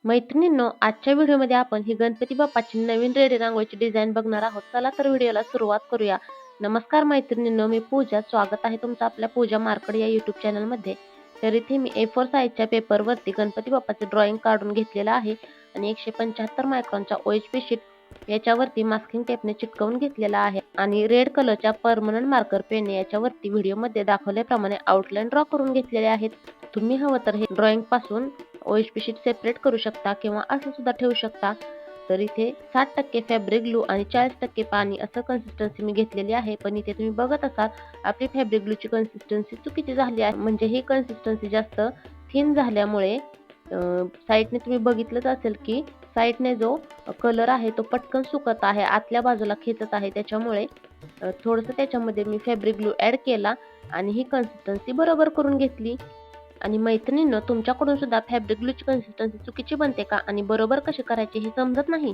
मैत्रिणींनो, आजच्या व्हिडिओमध्ये आपण ही गणपती बाप्पाची नवीन रेडी रांगोळीची डिझाईन बघणार आहोत. चला तर व्हिडिओला सुरुवात करूया. नमस्कार मैत्रिणींनो, मी पूजा. स्वागत आहे तुमचं आपल्या पूजा मार्कड या यूट्यूब चॅनलमध्ये. तर इथे मी A4 साईजच्या पेपरवरती गणपती बाप्पाचे ड्रॉइंग काढून घेतलेलं आहे आणि 175 मायक्रॉनचा OHP शीट याच्यावरती मास्किंग टेपने चिटकवून घेतलेला आहे आणि रेड कलरच्या परमनंट मार्कर पेनने याच्यावरती व्हिडिओमध्ये दाखवल्याप्रमाणे आउटलाईन ड्रॉ करून घेतलेले आहेत. तुम्ही हवं तर हे ड्रॉइंग पासून OHP शीट सेपरेट करू शकता किंवा असं सुद्धा ठेवू शकता. तर इथे 60% फॅब्रिक ग्लू आणि 40% पाणी असं कन्सिस्टन्सी मी घेतलेली आहे. पण इथे तुम्ही बघत असाल आपली फॅब्रिक ग्लूची कन्सिस्टन्सी चुकीची झाली आहे. म्हणजे ही कन्सिस्टन्सी जास्त थिन झाल्यामुळे साईडने तुम्ही बघितलंच असेल की साईडने जो कलर आहे तो पटकन सुकत आहे, आतल्या बाजूला खेचत आहे. त्याच्यामुळे थोडंसं त्याच्यामध्ये मी फॅब्रिक ग्लू ॲड केला आणि ही कन्सिस्टन्सी बरोबर करून घेतली. आणि मैत्रिणींनो, तुमच्याकडून सुद्धा फॅब्रिक ग्लूची कन्सिस्टन्सी चुकीची बनते का आणि बरोबर कशी करायची हे समजत नाही?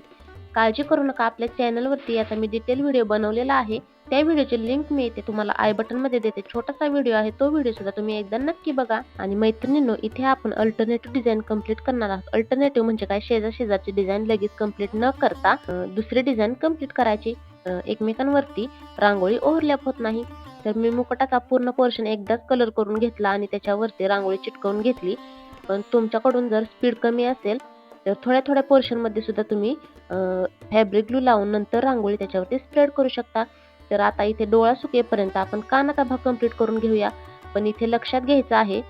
काळजी करू नका, आपल्या चॅनलवरती याचा मी डिटेल व्हिडिओ बनवलेला आहे. त्या व्हिडिओची लिंक मी इथे तुम्हाला आय बटनमध्ये देते. छोटासा व्हिडिओ आहे, तो व्हिडिओ सुद्धा तुम्ही एकदा नक्की बघा. आणि मैत्रिणींनो, इथे आपण अल्टरनेटिव्ह डिझाईन कंप्लीट करणार आहोत. अल्टरनेटिव्ह म्हणजे काय? शेजारची डिझाईन लगेच कंप्लीट न करता दुसरी डिझाईन कंप्लीट करायची. एकमेकांवरती रांगोळी ओव्हरलॅप होत नाही. तर मी मुकुटाचा पूर्ण पोर्शन एकदाच कलर करून घेतला आणि त्याच्यावरती रांगोळी चिटकवून घेतली. पण तुमच्याकडून जर स्पीड कमी असेल तर थोड्या पोर्शनमध्ये सुद्धा तुम्ही फॅब्रिक ग्लू लावून नंतर रांगोळी त्याच्यावरती स्प्रेड करू शकता. तर आता इथे डोळा सुकेपर्यंत आपण कानाचा भाग कंप्लीट करून घेऊया. पण इथे लक्षात घ्यायचं आहे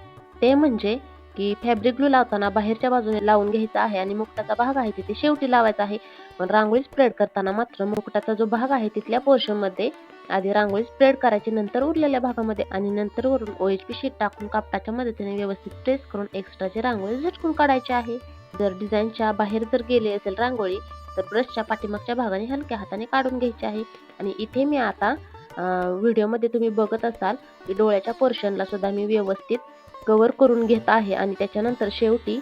ते म्हणजे की फॅब्रिक ग्लू लावताना बाहेरच्या बाजूने लावून घ्यायचा आहे आणि मुकुटाचा भाग आहे तिथे शेवटी लावायचा आहे. पण रांगोळी स्प्रेड करताना मात्र मुकुटाचा जो भाग आहे तिथल्या पोर्शनमध्ये आधी रांगोळी स्प्रेड करायची, नंतर उरलेल्या भागामध्ये आणि नंतर वरून OHP शीट टाकून कापडाच्या मदतीने व्यवस्थित प्रेस करून एक्स्ट्राची रांगोळी झटकून काढायची आहे. जर डिझाईनच्या बाहेर जर गेली असेल रांगोळी तर ब्रशच्या पाठीमागच्या भागाने हलक्या हाताने काढून घ्यायची आहे. आणि इथे मी आता व्हिडिओमध्ये तुम्ही बघत असाल की डोळ्याच्या पोर्शनला सुद्धा मी व्यवस्थित कव्हर करून घेत आहे आणि त्याच्यानंतर शेवटी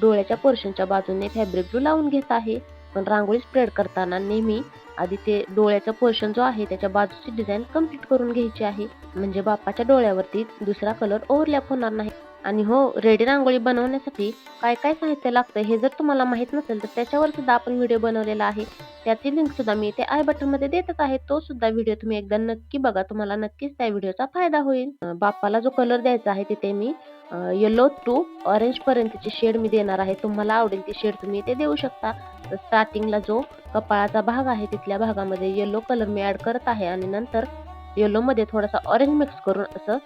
डोळ्याच्या पोर्शनच्या बाजूने फॅब्रिक ग्लू लावून घेत आहे. पण रांगोळी स्प्रेड करताना नेहमी आधी ते डोळ्याचा पोर्शन जो आहे त्याच्या बाजूची डिझाईन कंप्लीट करून घ्यायची आहे, म्हणजे बाप्पाच्या डोळ्यावरती दुसरा कलर ओव्हरलॅप होणार नाही. आणि हो, रेडी रांगोळी बनवण्यासाठी काय काय साहित्य लागतं हे जर तुम्हाला माहीत नसेल तर त्याच्यावर सुद्धा आपण व्हिडिओ बनवलेला आहे. त्याची लिंक सुद्धा मी इथे आय बटनमध्ये देतच आहे. तो सुद्धा व्हिडिओ तुम्ही एकदा नक्की बघा, तुम्हाला नक्कीच त्या व्हिडिओचा फायदा होईल. बाप्पाला जो कलर द्यायचा आहे तिथे मी येलो टू ऑरेंज पर्यंतची शेड मी देणार आहे. तुम्हाला आवडेल ती शेड तुम्ही इथे देऊ शकता. तर स्टार्टिंगला जो कपाळाचा भाग आहे तिथल्या भागामध्ये येलो कलर मी ॲड करत आहे आणि नंतर येलोमध्ये थोडासा ऑरेंज मिक्स करून असं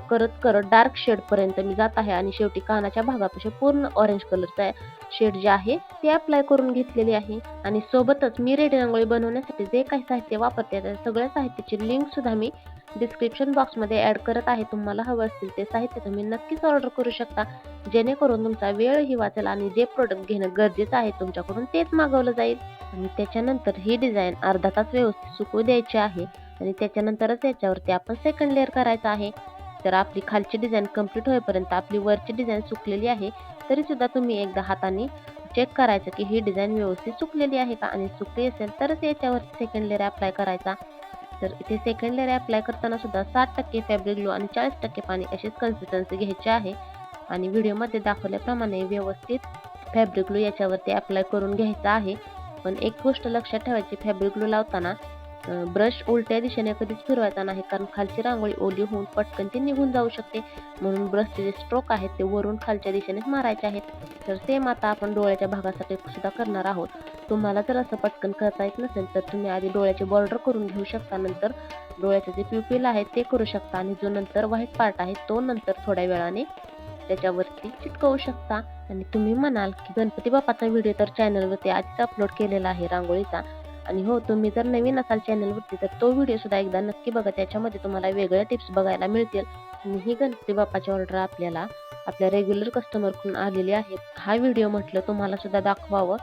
करत डार्क शेडपर्यंत मी जात आहे आणि शेवटी कानाच्या भागापासून पूर्ण ऑरेंज कलरचा शेड जे आहे ते अप्लाय करून घेतलेली आहे. आणि सोबतच मी रेडी रांगोळी बनवण्यासाठी जे काही साहित्य वापरते त्या सगळ्या साहित्याची लिंक सुद्धा मी डिस्क्रिप्शन बॉक्समध्ये ॲड करत आहे. तुम्हाला हवं असतील ते साहित्य तुम्ही नक्कीच ऑर्डर करू शकता, जेणेकरून तुमचा वेळही वाचेल आणि जे प्रोडक्ट घेणं गरजेचं आहे तुमच्याकडून तेच मागवलं जाईल. आणि त्याच्यानंतर ही डिझाईन अर्धा तास व्यवस्थित सुकू द्यायची आहे आणि त्याच्यानंतरच याच्यावरती आपण सेकंड लेअर करायचा आहे. तर आपली खालची डिझाईन कंप्लीट होईपर्यंत आपली वरची डिझाईन सुकलेली आहे. तरी सुद्धा तुम्ही एकदा हाताने चेक करायचं की ही डिझाईन व्यवस्थित सुकलेली आहे का, आणि सुकली असेल तरच याच्यावरती सेकंड लेअर अप्लाय करायचा. तर इथे सेकंड लेअर अप्लाय करताना सुद्धा 60% फॅब्रिक ग्लू आणि 40% पाणी अशीच कन्सिस्टन्सी घ्यायची आहे. आणि व्हिडिओमध्ये दाखवल्याप्रमाणे व्यवस्थित फॅब्रिक ग्लू याच्यावरती अप्लाय करून घ्यायचा आहे. पण एक गोष्ट लक्षात ठेवायची, फॅब्रिक ग्लू लावताना ब्रश उलट्या दिशेने कधीच फिरवायचा नाही, कारण खालची रांगोळी ओली होऊन पटकन ती निघून जाऊ शकते. म्हणून ब्रशचे जे स्ट्रोक आहेत ते वरून खालच्या दिशेनेच मारायचे आहेत. तर सेम आता आपण डोळ्याच्या भागासाठी सुद्धा करणार आहोत. तुम्हाला जर असं पटकन करता येत नसेल तर तुम्ही आधी डोळ्याची बॉर्डर करून घेऊ शकता, नंतर डोळ्याचे जे प्युपिल आहे ते करू शकता आणि जो नंतर व्हाईट पार्ट आहे तो नंतर थोड्या वेळाने त्याच्यावरती चिटकवू शकता. आणि तुम्ही म्हणाल की गणपती बाप्पाचा व्हिडिओ तर चॅनलवरती आधीच अपलोड केलेला आहे रांगोळीचा. आणि हो, तुम्ही जर नवीन असाल चॅनलवरती तर तो व्हिडिओ सुद्धा एकदा नक्की बघा, त्याच्यामध्ये तुम्हाला वेगळ्या टिप्स बघायला मिळतील. आणि ही गणपती बाप्पाची ऑर्डर आपल्याला आपल्या रेग्युलर कस्टमरकडून आलेली आहे. हा व्हिडिओ म्हटलं तुम्हाला सुद्धा दाखवावं.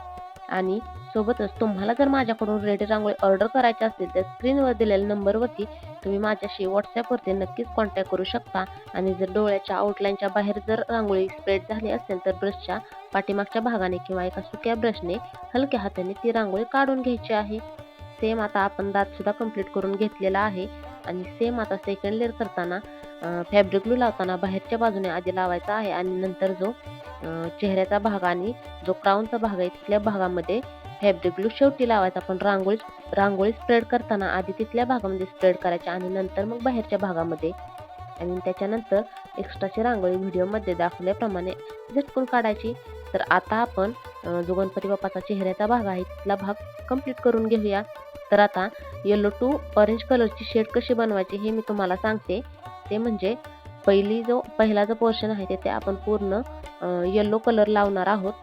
आणि सोबतच तुम्हाला जर माझ्याकडून रेडी रांगोळी ऑर्डर करायची असेल तर स्क्रीनवर दिलेल्या नंबरवरती तुम्ही माझ्याशी व्हॉट्सॲपवरती नक्कीच कॉन्टॅक्ट करू शकता. आणि जर डोळ्याच्या आउटलाईनच्या बाहेर जर रांगोळी स्प्रेड झाली असेल तर ब्रशच्या पाठीमागच्या भागाने किंवा एका सुक्या ब्रशने हलक्या हाताने ती रांगोळी काढून घ्यायची आहे. सेम आता आपण दात सुद्धा कंप्लीट करून घेतलेला आहे. आणि सेम आता सेकंड लेअर करताना फॅब्रिक ग्लू लावताना बाहेरच्या बाजूने आधी लावायचा आहे आणि नंतर जो चेहऱ्याचा भाग आणि जो क्राऊनचा भाग आहे तिथल्या भागामध्ये फॅब्रिक ग्लू शेवटी लावायचा. पण रांगोळी स्प्रेड करताना आधी तिथल्या भागामध्ये स्प्रेड करायची आणि नंतर मग बाहेरच्या भागामध्ये. आणि त्याच्यानंतर एक्स्ट्राची रांगोळी व्हिडिओमध्ये दाखवल्याप्रमाणे झटकून काढायची. तर आता आपण जो गणपती बाप्पाचा चेहऱ्याचा भाग आहे तिथला भाग कंप्लीट करून घेऊया. तर आता येलो टू ऑरेंज कलरची शेड कशी बनवायची हे मी तुम्हाला सांगते. ते म्हणजे पहिला जो पोर्शन आहे तिथे आपण पूर्ण येलो कलर लावणार आहोत.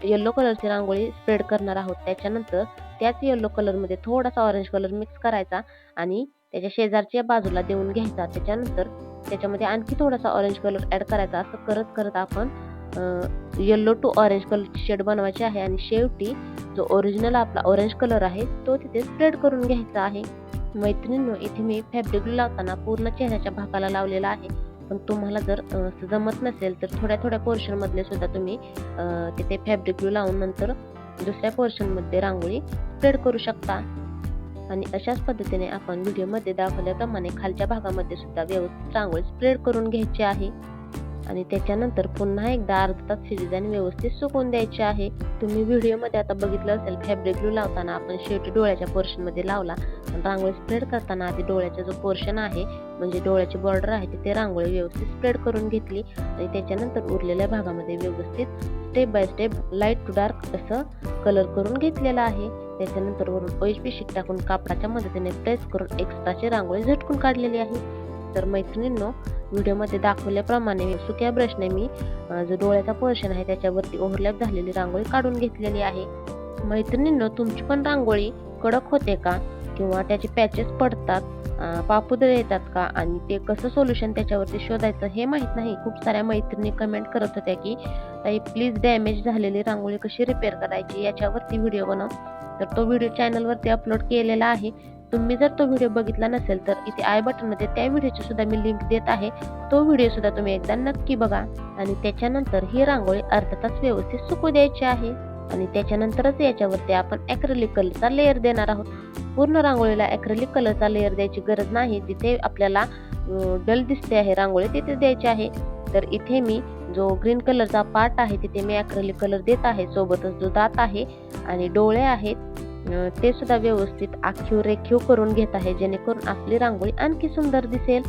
येलो कलरची रांगोळी स्प्रेड करणार आहोत. त्याच्यानंतर त्याच येलो कलरमध्ये थोडासा ऑरेंज कलर मिक्स करायचा आणि त्याच्या शेजारच्या बाजूला देऊन घ्यायचा. त्याच्यानंतर त्याच्यामध्ये आणखी थोडासा ऑरेंज कलर ॲड करायचा. असं करत करत आपण येलो टू ऑरेंज कलरची शेड बनवायची आहे आणि शेवटी जो ओरिजिनल आपला ऑरेंज कलर आहे तो तिथे स्प्रेड करून घ्यायचा आहे. मैत्रिणींनो, इथे मी फॅब्रिक ग्लू लावताना पूर्ण चेहऱ्याच्या भागाला लावलेला आहे. पण तुम्हाला जर जमत नसेल तर थोड्या थोड्या पोर्शनमधले सुद्धा तुम्ही तिथे फॅब्रिक ग्लू लावून नंतर दुसऱ्या पोर्शनमध्ये रांगोळी स्प्रेड करू शकता. आणि अशाच पद्धतीने आपण व्हिडिओमध्ये दाखवल्याप्रमाणे खालच्या भागामध्ये सुद्धा व्यवस्थित रांगोळी स्प्रेड करून घ्यायची आहे. आणि त्याच्यानंतर पुन्हा एकदा अर्धा तास ही डिझाईन व्यवस्थित सुकवून द्यायची आहे. तुम्ही व्हिडिओमध्ये आता बघितलं असेल, फॅब्रिक ग्लू लावताना आपण शेवटी डोळ्याच्या पोर्शनमध्ये लावला आणि रांगोळी स्प्रेड करताना आधी डोळ्याचा जो पोर्शन आहे म्हणजे डोळ्याची बॉर्डर आहे तिथे रांगोळी व्यवस्थित स्प्रेड करून घेतली आणि त्याच्यानंतर उरलेल्या भागामध्ये व्यवस्थित step by step light to dark असं कलर करून घेतलेला आहे. त्याच्यानंतर वरून OHP शीट टाकून कापडाच्या मदतीने प्रेस करून एक्स्ट्राची रांगोळी झटकून काढलेली आहे. तर मैत्रिणींनो, व्हिडिओमध्ये दाखवल्याप्रमाणे सुक्या ब्रशने मी जो डोळ्याचा पोर्शन आहे त्याच्यावरती ओव्हरलॅप झालेली रांगोळी काढून घेतलेली आहे. मैत्रिणींनो, तुमची पण रांगोळी कडक होते का किंवा त्याचे पॅचेस पडतात, पापुद्रे येतात का आणि ते कसं सोल्युशन त्याच्यावरती शोधायचं हे माहीत नाही. खूप साऱ्या मैत्रिणी कमेंट करत होत्या की ताई प्लीज डॅमेज झालेली रांगोळी कशी रिपेअर करायची याच्यावरती व्हिडिओ बनव. तर तो व्हिडिओ चॅनलवरती अपलोड केलेला आहे. तुम्ही जर तो व्हिडिओ बघितला नसेल तर इथे आय बटनमध्ये त्या व्हिडिओची सुद्धा मी लिंक देत आहे. तो व्हिडिओ सुद्धा तुम्ही एकदा नक्की बघा. आणि त्याच्यानंतर ही रांगोळी अर्धा तास व्यवस्थित सुकू द्यायची आहे आणि त्याच्यानंतरच याच्यावरती आपण ॲक्रेलिक कलरचा लेअर देणार आहोत. पूर्ण रांगोळीला ॲक्रेलिक कलरचा लेअर द्यायची गरज नाही. जिथे आपल्याला डल दिसते आहे रांगोळी तिथे द्यायची आहे. तर इथे मी जो ग्रीन कलरचा पार्ट आहे तिथे मी ॲक्रेलिक कलर देत आहे. सोबतच जो दात आहे आणि डोळे आहेत ते सुद्धा व्यवस्थित आखीव रेखीव करून घेत आहे, जेणेकरून आपली रांगोळी आणखी सुंदर दिसेल.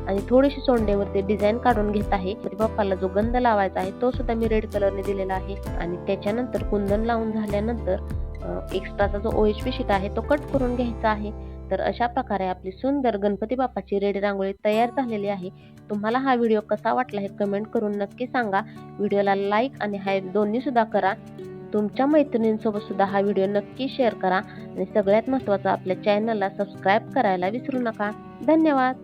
आणि थोडीशी सोंडेवरती डिझाईन काढून घेत आहे. बाप्पाला जो गंध लावायचा आहे तो सुद्धा मी रेड कलरने दिलेला आहे. आणि त्याच्यानंतर कुंदन लावून झाल्यानंतर एक्स्ट्राचा जो OHP शीट आहे तो कट करून घ्यायचा आहे. तर अशा प्रकारे आपली सुंदर गणपती बाप्पाची रेड रांगोळी तयार झालेली आहे. तुम्हाला हा व्हिडिओ कसा वाटला हे कमेंट करून नक्की सांगा. व्हिडिओला लाईक आणि हाईप दोन्ही सुद्धा करा. तुमच्या मैत्रिणींसोबत सुद्धा हा व्हिडिओ नक्की शेअर करा आणि सगळ्यात महत्त्वाचं आपल्या चॅनलला सबस्क्राईब करायला विसरू नका. धन्यवाद.